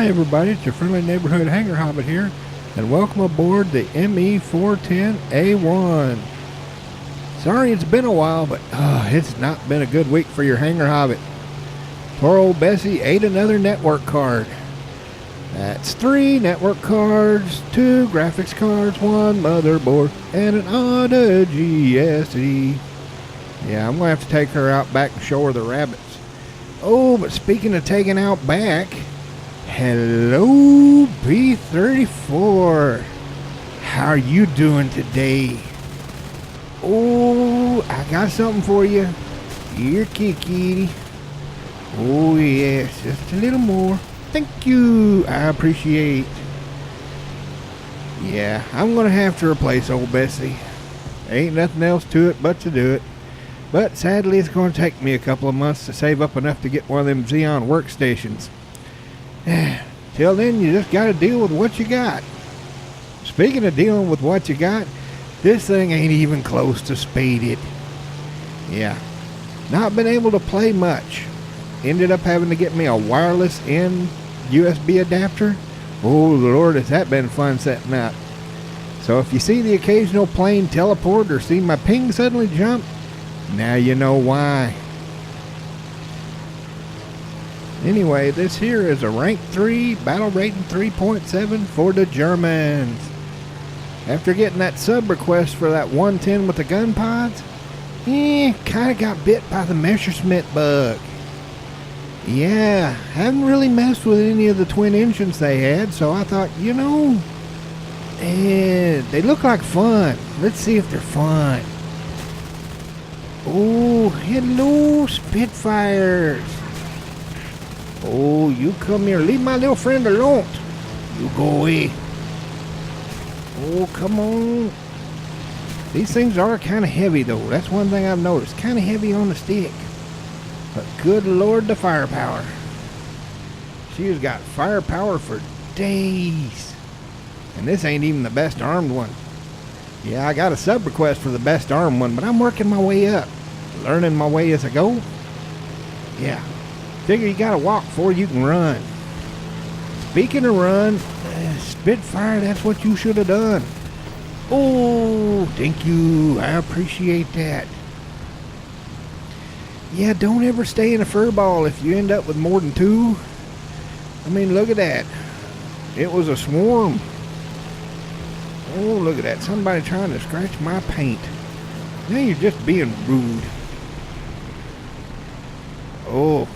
Hi everybody, it's your friendly neighborhood hangar hobbit here, and welcome aboard the ME410A1. Sorry it's been a while, but it's not been a good week for your hangar hobbit. Poor old Bessie ate another network card. That's 3 network cards, 2 graphics cards, 1 motherboard, and an Auto GSE. Yeah, I'm going to have to take her out back and show her the rabbits. Oh, but speaking of taking out back, hello B34. How are you doing today? Oh, I got something for you. Here, kitty. Oh yes, just a little more. Thank you, I appreciate. Yeah, I'm gonna have to replace old Bessie. Ain't nothing else to it but to do it. But sadly, it's going to take me a couple of months to save up enough to get one of them Xeon workstations. Till then, you just got to deal with what you got. Speaking of dealing with what you got, this thing ain't even close to speeded. Yeah, not been able to play much. Ended up having to get me a wireless in USB adapter. Oh Lord, has that been fun setting up. So if you see the occasional plane teleport or see my ping suddenly jump, now you know why. Anyway, this here is a rank 3, battle rating 3.7 for the Germans. After getting that sub request for that 110 with the gun pods, kinda got bit by the Messerschmitt bug. Yeah, haven't really messed with any of the twin engines they had, so I thought, they look like fun. Let's see if they're fun. Oh, hello, Spitfires. Oh, you come here. Leave my little friend alone. You go away. Oh, come on. These things are kind of heavy, though. That's one thing I've noticed. Kind of heavy on the stick. But good Lord, the firepower. She's got firepower for days. And this ain't even the best armed one. Yeah, I got a sub request for the best armed one, but I'm working my way up. Learning my way as I go. Yeah. Figure you gotta walk before you can run. Speaking of run, Spitfire, that's what you should have done. Oh, thank you. I appreciate that. Yeah, don't ever stay in a furball if you end up with more than 2. I mean, look at that. It was a swarm. Oh, look at that. Somebody trying to scratch my paint. Now you're just being rude. Oh.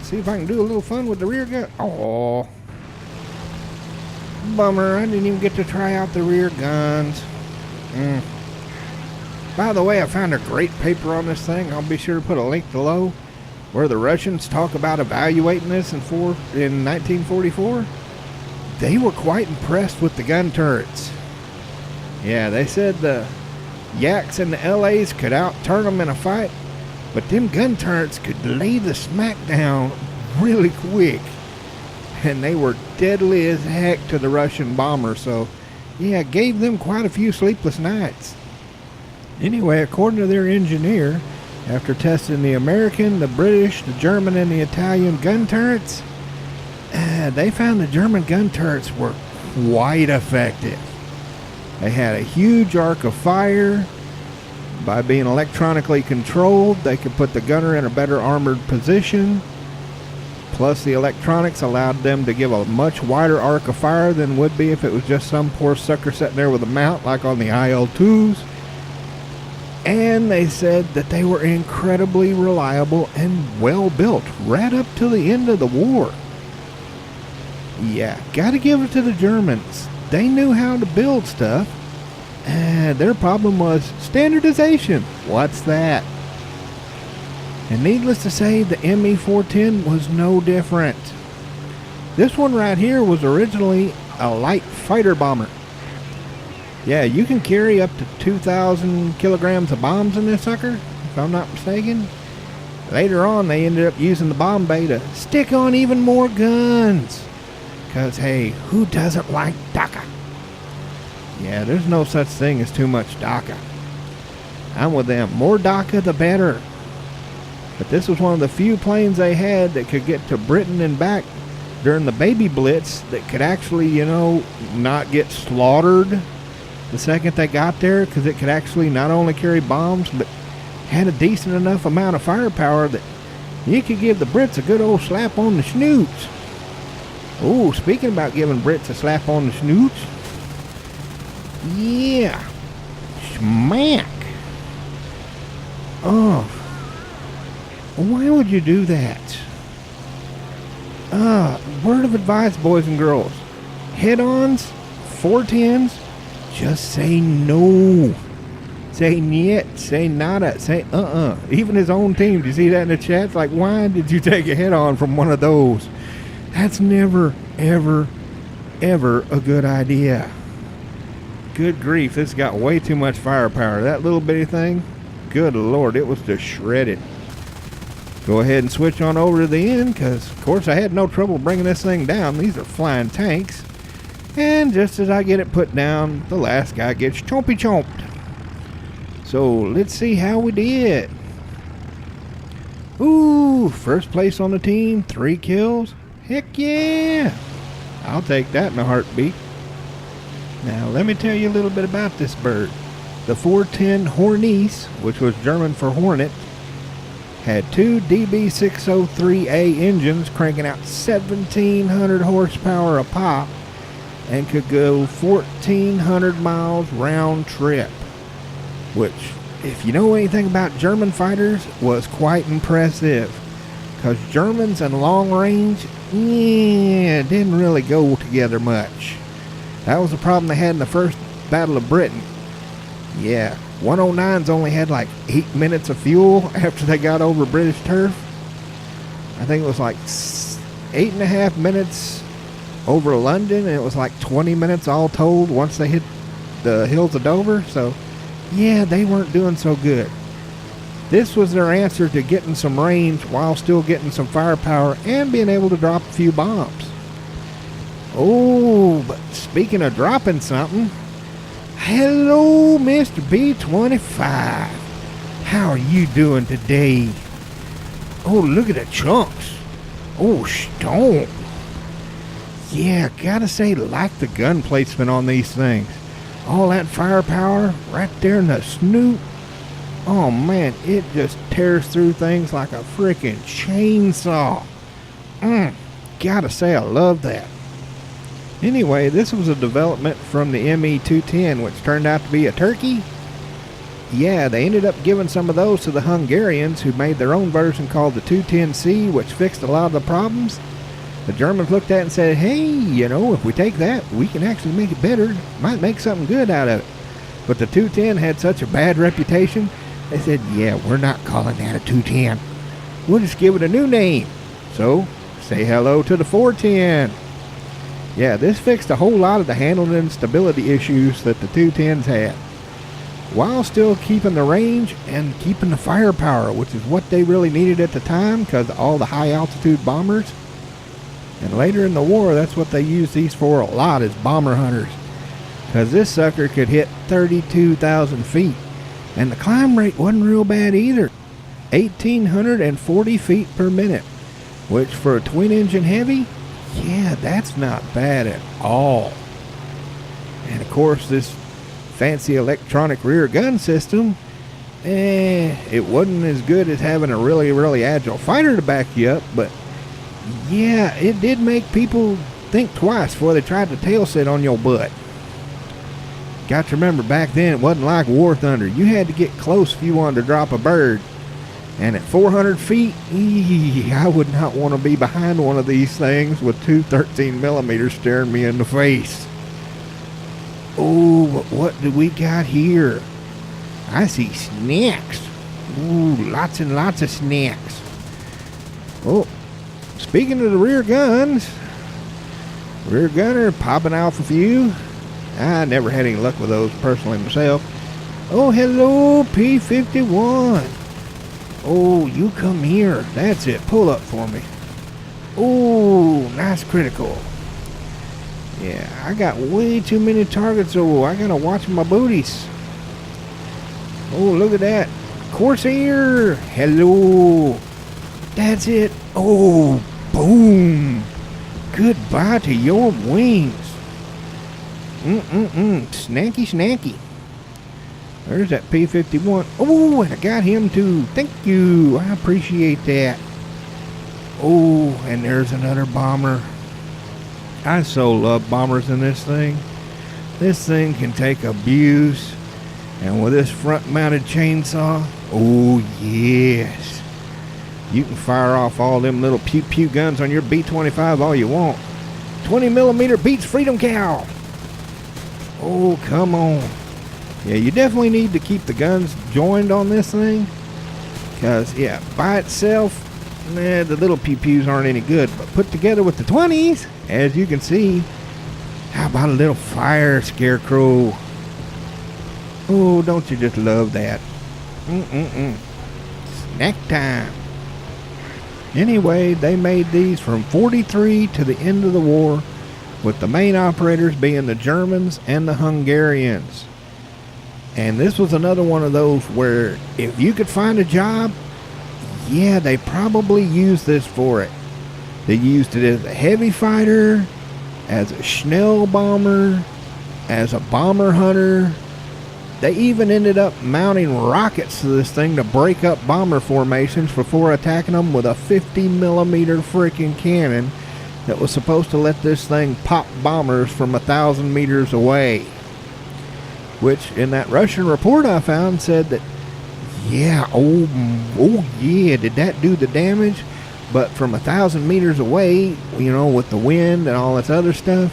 See if I can do a little fun with the rear gun. Oh. Bummer. I didn't even get to try out the rear guns. By the way, I found a great paper on this thing. I'll be sure to put a link below where the Russians talk about evaluating this in 1944. They were quite impressed with the gun turrets. Yeah, they said the Yaks and the LAs could outturn them in a fight, but them gun turrets could lay the smack down really quick. And they were deadly as heck to the Russian bomber, so yeah, gave them quite a few sleepless nights. Anyway, according to their engineer, after testing the American, the British, the German, and the Italian gun turrets, they found the German gun turrets were quite effective. They had a huge arc of fire. By being electronically controlled, they could put the gunner in a better armored position. Plus, the electronics allowed them to give a much wider arc of fire than would be if it was just some poor sucker sitting there with a mount like on the IL-2s. And they said that they were incredibly reliable and well built right up to the end of the war. Yeah, gotta give it to the Germans. They knew how to build stuff. Their problem was standardization. What's that? And needless to say, the ME410 was no different. This one right here was originally a light fighter bomber. Yeah, you can carry up to 2,000 kilograms of bombs in this sucker, if I'm not mistaken. Later on, they ended up using the bomb bay to stick on even more guns. Because, hey, who doesn't like DACA? Yeah, there's no such thing as too much DACA. I'm with them. More DACA, the better. But this was one of the few planes they had that could get to Britain and back during the baby blitz that could actually, not get slaughtered the second they got there, because it could actually not only carry bombs, but had a decent enough amount of firepower that you could give the Brits a good old slap on the snoots. Oh, speaking about giving Brits a slap on the snoots, yeah, smack. Oh, why would you do that? Word of advice, boys and girls. Head-ons, 410s, just say no. Say niet, say nada, say Even his own team, do you see that in the chat? It's like, why did you take a head-on from one of those? That's never, ever, ever a good idea. Good grief, this got way too much firepower. That little bitty thing, good Lord, it was just shredded. Go ahead and switch on over to the end, because, of course, I had no trouble bringing this thing down. These are flying tanks. And just as I get it put down, the last guy gets chomped. So, let's see how we did. Ooh, first place on the team, 3 kills. Heck yeah! I'll take that in a heartbeat. Now, let me tell you a little bit about this bird. The 410 Hornice, which was German for Hornet, had 2 DB603A engines cranking out 1,700 horsepower a pop and could go 1,400 miles round trip, which, if you know anything about German fighters, was quite impressive, because Germans and long range, didn't really go together much. That was the problem they had in the first Battle of Britain. Yeah, 109s only had like 8 minutes of fuel after they got over British turf. I think it was like 8.5 minutes over London, and it was like 20 minutes all told once they hit the hills of Dover. So, yeah, they weren't doing so good. This was their answer to getting some range while still getting some firepower and being able to drop a few bombs. Oh, but speaking of dropping something, hello, Mr. B25. How are you doing today? Oh, look at the chunks. Oh, stone. Yeah, gotta say, like the gun placement on these things. All that firepower right there in the snoot. Oh, man, it just tears through things like a freaking chainsaw. Gotta say, I love that. Anyway, this was a development from the ME-210, which turned out to be a turkey. Yeah, they ended up giving some of those to the Hungarians, who made their own version called the 210C, which fixed a lot of the problems. The Germans looked at it and said, hey, if we take that, we can actually make it better. Might make something good out of it. But the 210 had such a bad reputation, they said, yeah, we're not calling that a 210. We'll just give it a new name. So, say hello to the 410. Yeah, this fixed a whole lot of the handling and stability issues that the 210s had, while still keeping the range and keeping the firepower, which is what they really needed at the time because of all the high altitude bombers. And later in the war, that's what they used these for a lot, as bomber hunters, because this sucker could hit 32,000 feet, and the climb rate wasn't real bad either, 1,840 feet per minute, which for a twin engine heavy, yeah, that's not bad at all. And of course, this fancy electronic rear gun system, it wasn't as good as having a really, really agile fighter to back you up, but yeah, it did make people think twice before they tried to tail sit on your butt. Got to remember, back then it wasn't like War Thunder. You had to get close if you wanted to drop a bird. And at 400 feet, I would not want to be behind one of these things with two 13mm staring me in the face. Oh, but what do we got here? I see snacks. Ooh, lots and lots of snacks. Oh, speaking of the rear guns, rear gunner popping off a few. I never had any luck with those personally myself. Oh, hello, P-51. Oh, you come here. That's it. Pull up for me. Oh, nice critical. Yeah, I got way too many targets, so I gotta watch my booties. Oh, look at that. Corsair. Hello. That's it. Oh, boom. goodbye to your wings. Snacky, snacky. There's that P-51. Oh, and I got him too. Thank you. I appreciate that. Oh, and there's another bomber. I so love bombers in this thing. This thing can take abuse. And with this front-mounted chainsaw, oh yes. You can fire off all them little pew-pew guns on your B-25 all you want. 20 millimeter beats Freedom Cow. Oh, come on. Yeah, you definitely need to keep the guns joined on this thing. Because, yeah, by itself, the little pew-pews aren't any good. But put together with the 20s, as you can see, how about a little fire scarecrow? Oh, don't you just love that? Snack time. Anyway, they made these from 43 to the end of the war, with the main operators being the Germans and the Hungarians. And this was another one of those where if you could find a job, yeah, they probably used this for it. They used it as a heavy fighter, as a Schnell bomber, as a bomber hunter. They even ended up mounting rockets to this thing to break up bomber formations before attacking them with a 50 millimeter freaking cannon that was supposed to let this thing pop bombers from 1,000 meters away. Which, in that Russian report I found, said that, yeah, oh yeah, did that do the damage? But from 1,000 meters away, you know, with the wind and all this other stuff,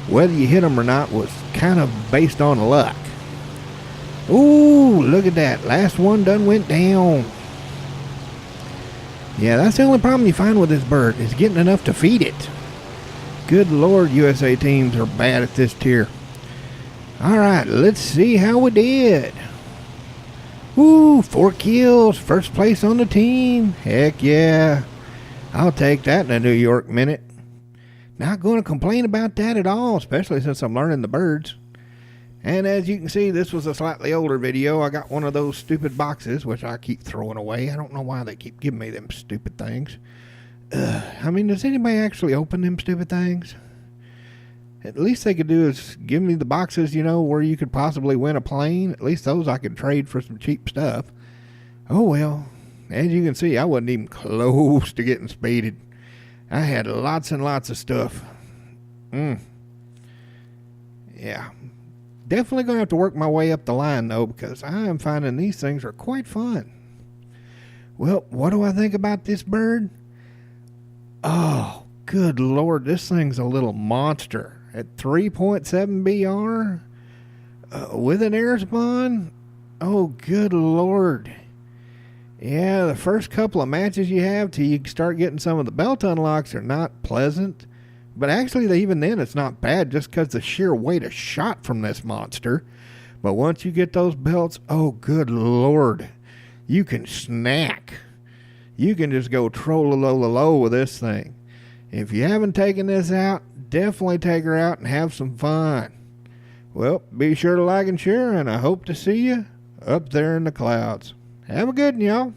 whether you hit them or not was kind of based on luck. Ooh, look at that. Last one done went down. Yeah, that's the only problem you find with this bird, is getting enough to feed it. Good Lord, USA teams are bad at this tier. Alright, let's see how we did. Woo, 4 kills, first place on the team. Heck yeah. I'll take that in a New York minute. Not going to complain about that at all, especially since I'm learning the birds. And as you can see, this was a slightly older video. I got one of those stupid boxes, which I keep throwing away. I don't know why they keep giving me them stupid things. I mean, does anybody actually open them stupid things? At least they could do is give me the boxes, you know, where you could possibly win a plane. At least those I could trade for some cheap stuff. Oh well, as you can see, I wasn't even close to getting speeded. I had lots and lots of stuff. Yeah. Definitely going to have to work my way up the line, though, because I am finding these things are quite fun. Well, what do I think about this bird? Oh, good Lord, this thing's a little monster. At 3.7 BR, with an air spawn, oh, good Lord. Yeah, the first couple of matches you have till you start getting some of the belt unlocks are not pleasant. But actually, even then, it's not bad just because the sheer weight of shot from this monster. But once you get those belts, oh, good Lord, you can snack. You can just go troll-a-lo-lo-lo with this thing. If you haven't taken this out, definitely take her out and have some fun. Well, be sure to like and share, and I hope to see you up there in the clouds. Have a good one, y'all.